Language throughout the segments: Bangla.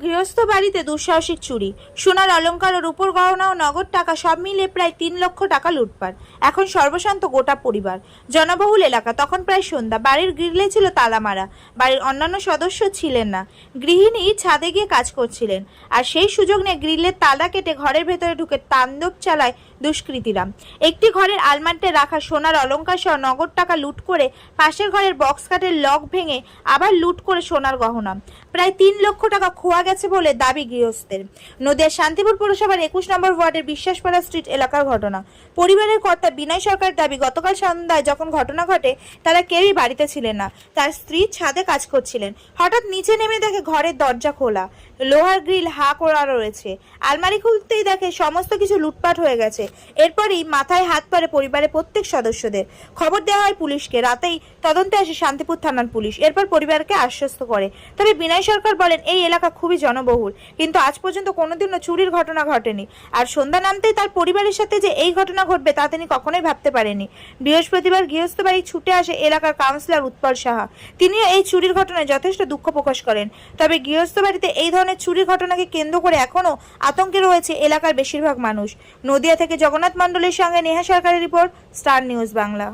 গৃহস্থ বাড়িতে দুঃসাহসিক চুরি, সোনার অলংকার ও রূপোর গহনা ও নগদ টাকা সব মিলিয়ে প্রায় 3 লক্ষ টাকা লুটপাট। এখন সর্বশান্ত গোটা পরিবার। জনবহুল এলাকা, তখন প্রায় সন্ধ্যা। বাড়ির গ্রিলে ছিল তালা মারা, বাড়ির অন্যান্য সদস্য ছিলেন না। গৃহিণী ছাদে গিয়ে কাজ করছিলেন, আর সেই সুযোগ নিয়ে গ্রিলের তালা কেটে ঘরের ভেতরে ঢুকে তাণ্ডব চালায় দুষ্কৃতীরা। একটি ঘরের আলমারিতে রাখা সোনার অলংকার সহ নগদ টাকা লুট করে পাশের ঘরের বক্স কাঠের লক ভেঙে আবার লুট করে সোনার গহনা। প্রায় 3 লক্ষ টাকা খোয়া গেছে বলে দাবি গৃহস্থের। নদিয়ার শান্তিপুর পৌরসভার 21 নম্বর ওয়ার্ডের বিশ্বাসপাড়া স্ট্রিট এলাকার ঘটনা। পরিবারের কর্তা বিনয় সরকারের দাবি, গতকাল সন্ধ্যায় যখন ঘটনা ঘটে তারা কেউই বাড়িতে ছিলেন না। তার স্ত্রী ছাদে কাজ করছিলেন। হঠাৎ নিচে নেমে দেখে ঘরের দরজা খোলা, লোহার গ্রিল হা করা রয়েছে। আলমারি খুলতেই দেখে সমস্ত কিছু লুটপাট হয়ে গেছে। এরপরই মাথায় হাত পড়ে পরিবারের প্রত্যেক সদস্যদের। খবর দেওয়া হয় পুলিশকে। রাতেই তদন্তে আসে শান্তিপুর থানার পুলিশ। এরপর পরিবারকে আশ্বস্ত করে। তবে বিনয় সরকার বলেন, এই এলাকা খুবই জনবহুল, কিন্তু আজ পর্যন্ত কোনোদিনও চুরির ঘটনা ঘটেনি। আর সন্ধ্যা নামতেই তার পরিবারের সাথে যে এই ঘটনা ঘটবে তা তিনি কখনোই ভাবতে পারেননি। বৃহস্পতিবার গৃহস্থ বাড়ি ছুটে আসে এলাকার কাউন্সিলর উৎপল সাহা। তিনিও এই চুরির ঘটনায় যথেষ্ট দুঃখ প্রকাশ করেন। তবে গৃহস্থ বাড়িতে এই ধরনের চুরির ঘটনাকে কেন্দ্র করে এখনও আতঙ্কে রয়েছে এলাকার বেশিরভাগ মানুষ। নদিয়া থেকে জগন্নাথ মণ্ডলের সঙ্গে নেহা সরকারের রিপোর্ট, স্টার নিউজ বাংলা।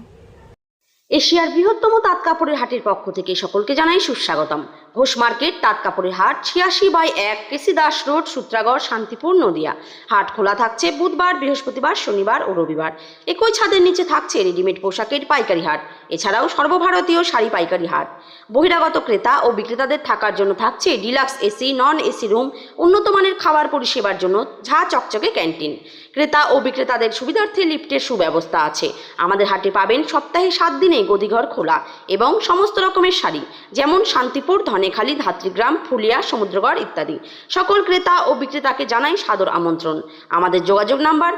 এশিয়ার বৃহত্তম তাঁত কাপড়ের হাটের পক্ষ থেকে সকলকে জানাই সুস্বাগতম। ঘোষ মার্কেট তাঁত কাপড়ের হাট, 86/1 কেসি দাস রোড, সূত্রাগড়, শান্তিপুর, নদিয়া। হাট খোলা থাকছে বুধবার, বৃহস্পতিবার, শনিবার ও রবিবার। একই ছাদের নিচে থাকছে রেডিমেড পোশাকের পাইকারি হাট, এছাড়াও সর্বভারতীয় শাড়ি পাইকারি হাট। বহিরাগত ক্রেতা ও বিক্রেতাদের থাকার জন্য থাকছে deluxe AC, non AC room, উন্নত মানের খাবার পরিষেবার জন্য ঝাঁ চকচকে ক্যান্টিন। ক্রেতা ও বিক্রেতাদের সুবিধার্থে লিফটের সুব্যবস্থা আছে। আমাদের হাটে পাবেন সপ্তাহে 7 দিনে গদিঘর খোলা এবং সমস্ত রকমের শাড়ি, যেমন শান্তিপুর, ধনেখালি, ধাত্রীগ্রাম, ফুলিয়া, সমুদ্রগড় ইত্যাদি। সকল ক্রেতা ও বিক্রেতাকে জানাই সাদর আমন্ত্রণ। আমাদের যোগাযোগ নাম্বার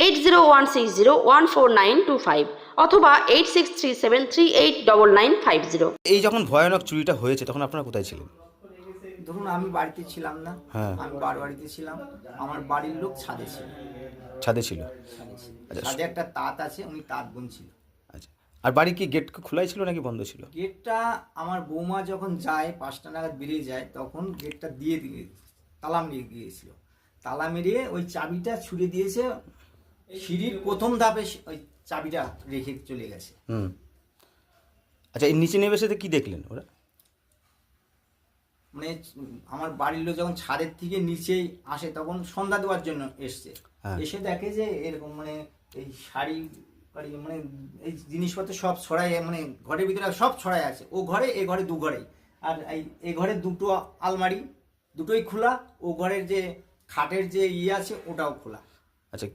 8016014925 অথবা 8637389950। এই যখন ভয়ানক চুরিটা হয়েছে তখন আপনারা কোথায় ছিলেন? ধরুন আমি বাড়িতে ছিলাম না, হ্যাঁ। আমি বাড়িতে ছিলাম, আমার বাড়ির লোক ছাদে ছিল। ছাদে ছিল। আচ্ছা। ছাদে একটা তাঁত আছে, উনি তাঁত বুনছিল। আচ্ছা, আর বাড়ির কি গেট খোলাই ছিল নাকি বন্ধ ছিল? গেটটা আমার বৌমা যখন যায় 5টা নাগাদ বেরিয়ে যায়, তখন গেটটা দিয়ে তালা মেরে গিয়েছিল। তালা মেরিয়ে ওই চাবিটা ছুড়ে দিয়েছে, সিঁড়ির প্রথম ধাপে ওই চাবিটা রেখে চলে গেছে। আচ্ছা, এই নিচে নেমে এসে কি দেখলেন ওরা? মানে আমার বাড়ির লোক যখন ছাদের থেকে নিচে আসে তখন সন্ধ্যা দেওয়ার জন্য এসছে। হ্যাঁ। এসে দেখে যে এরকম মানে এই শাড়ি মানে এই জিনিসপত্র সব ছড়াই, মানে ঘরের ভিতরে সব ছড়াই আছে। ও ঘরে, এ ঘরে, দু ঘরেই। আর এই ঘরে দুটো আলমারি, দুটোই খোলা। ও ঘরের যে খাটের যে আছে ওটাও খোলা। আচ্ছা,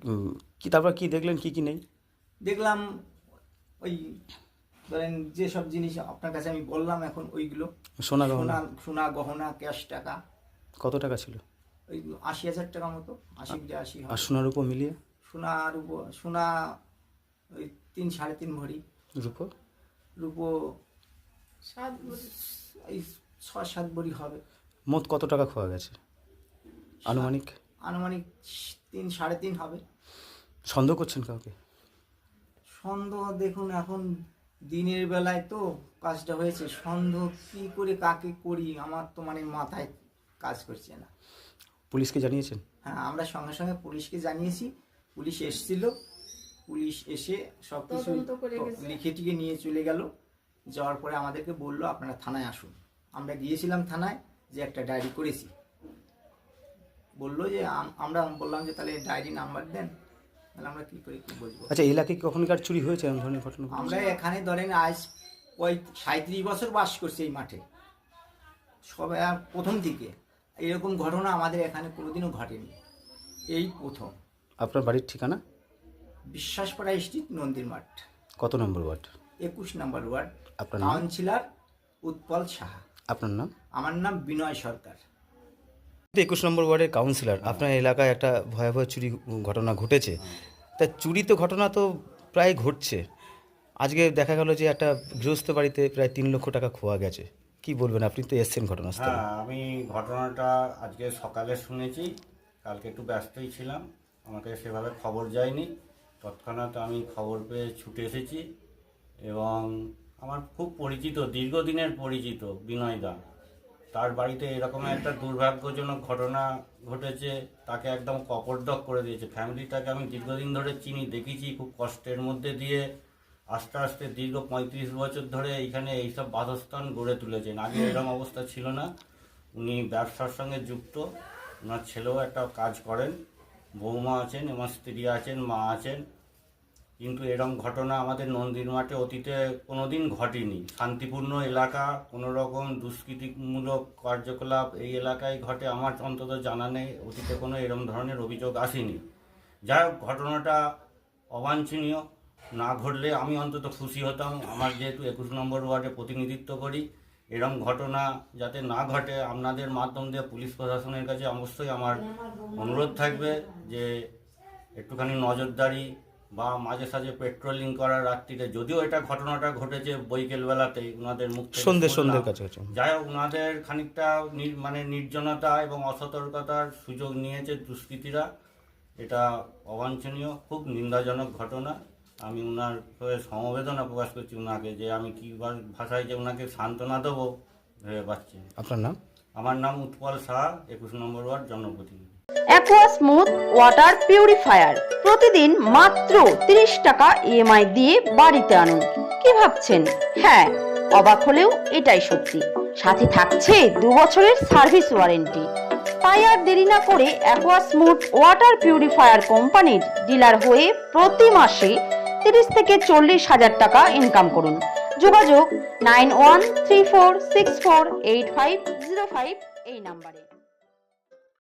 কি তারপর কি দেখলেন, কি কি নেই? দেখলাম ওই ধরেন যেসব জিনিস আপনার কাছে আমি বললাম এখন, ওইগুলো সোনা গহনা? সোনা গহনা, ক্যাশ টাকা। কত টাকা ছিল? ওই 80,000 টাকা মতো, 80 আর সোনার উপর মিলিয়ে? সোনা ওই 3-3.5 ভরি। রূপো? রূপো 6-7 ভরি হবে। মোট কত টাকা খোয়া গেছে আনুমানিক? 3-3.5 হবে। সন্দেহ করছেন কাউকে? সন্দেহ দেখুন, এখন দিনের বেলায় তো কাজটা হয়েছে, সন্দেহ কি করে কাকে করি আমার তো মানে মাথায় কাজ করছে না। পুলিশকে জানিয়েছেন? হ্যাঁ, আমরা সঙ্গে সঙ্গে পুলিশকে জানিয়েছি। পুলিশ এসেছিল, পুলিশ এসে সব কিছু লিখে টিকে নিয়ে চলে গেল। যাওয়ার পরে আমাদেরকে বললো আপনারা থানায় আসুন। আমরা গিয়েছিলাম থানায়, যে একটা ডায়েরি করেছি। বললো যে আমরা বললাম যে তাহলে ডায়েরি নাম্বার দেন। তাহলে আমরা কী করে কী বুঝবো। আচ্ছা, এলাকায় কখনকার চুরি হয়েছে এমন ধরনের ঘটনা? আমরা এখানে ধরেন আজ ওই 37 বছর বাস করছি এই মাঠে, সবাই প্রথম থেকে এরকম ঘটনা আমাদের এখানে কোনোদিনও ঘটেনি, এই প্রথম। আপনার বাড়ির ঠিকানা? বিশ্বাসপাড়া স্ট্রিট, নন্দীর মাঠ। কত নম্বর ওয়ার্ড? 21 নম্বর ওয়ার্ড। আপনার নাম? কাউন্সিলর উৎপল সাহা। আপনার নাম? আমার নাম বিনয় সরকার। 21 নম্বর ওয়ার্ডের কাউন্সিলর। আপনার এলাকায় একটা ভয়াবহ চুরি ঘটনা ঘটেছে। তা চুরি তো ঘটনা তো প্রায় ঘটছে। আজকে দেখা গেল যে একটা গৃহস্থ বাড়িতে প্রায় 3 লক্ষ টাকা খোয়া গেছে। কি বলবেন, আপনি তো এসছেন ঘটনাস্থলে? হ্যাঁ, আমি ঘটনাটা আজকে সকালে শুনেছি। কালকে একটু ব্যস্তই ছিলাম, আমাকে সেভাবে খবর যায়নি। তৎক্ষণাৎ আমি খবর পেয়ে ছুটে এসেছি এবং আমার খুব পরিচিত, দীর্ঘদিনের পরিচিত বিনয় দা, তার বাড়িতে এরকম একটা দুর্ভাগ্যজনক ঘটনা ঘটেছে, তাকে একদম কপর্দক করে দিয়েছে। ফ্যামিলিটাকে আমি দীর্ঘদিন ধরে চিনি, দেখেছি খুব কষ্টের মধ্যে দিয়ে আস্তে আস্তে দীর্ঘ 35 বছর ধরে এইখানে এইসব বাসস্থান গড়ে তুলেছেন। আগে এরকম অবস্থা ছিল না। উনি ব্যবসার সঙ্গে যুক্ত, ওনার ছেলেও একটা কাজ করেন, বৌমা আছেন এবং স্ত্রী আছেন, মা আছেন। কিন্তু এরকম ঘটনা আমাদের নন্দীর মাঠে অতীতে কোনোদিন ঘটেনি। শান্তিপূর্ণ এলাকা, কোনো রকম দুষ্কৃতিমূলক কার্যকলাপ এই এলাকায় ঘটে আমার অন্তত জানা নেই। অতীতে কোনো এরকম ধরনের অভিযোগ আসেনি। যাই হোক, ঘটনাটা অবাঞ্ছনীয়। না ঘটলে আমি অন্তত খুশি হতাম। আমার যেহেতু 21 নম্বর ওয়ার্ডে প্রতিনিধিত্ব করি, এরকম ঘটনা যাতে না ঘটে আপনাদের মাধ্যম দিয়ে পুলিশ প্রশাসনের কাছে অবশ্যই আমার অনুরোধ থাকবে যে একটুখানি নজরদারি বা মাঝে সাঝে পেট্রোলিং করার রাত্রিতে। যদিও এটা ঘটনাটা ঘটেছে বৈকাল বেলাতেই, ওনাদের মুখ থেকে সন্ধ্যের শুনলাম। কাছাকাছি। যাই হোক, ওনাদের খানিকটা মানে নির্জনতা এবং অসতর্কতার সুযোগ নিয়েছে দুষ্কৃতীরা। এটা অবাঞ্ছনীয়, খুব নিন্দাজনক ঘটনা। আমি ওনার হয়ে সমবেদনা প্রকাশ করছি ওনাকে, যে আমি কী ভাষায় যে ওনাকে সান্ত্বনা দেবো ভেবে পাচ্ছি না। আপনার নাম? আমার নাম উৎপল সাহা, 21 নম্বর ওয়ার্ড জনপ্রতিনিধি। অ্যাকোয়া স্মুথ ওয়াটার পিউরিফায়ার প্রতিদিন মাত্র 30 টাকা ইএমআই দিয়ে বাড়িতে আনুন। কি ভাবছেন? হ্যাঁ, অবাক হলেও এটাই সত্যি। সাথে থাকছে 2 বছরের সার্ভিস ওয়ারেন্টি। তাই আর দেরি না করে অ্যাকোয়া স্মুথ ওয়াটার পিউরিফায়ার কোম্পানির ডিলার হয়ে প্রতি মাসে 30 থেকে 40 হাজার টাকা ইনকাম করুন। যোগাযোগ 9134648505 এই নাম্বারে।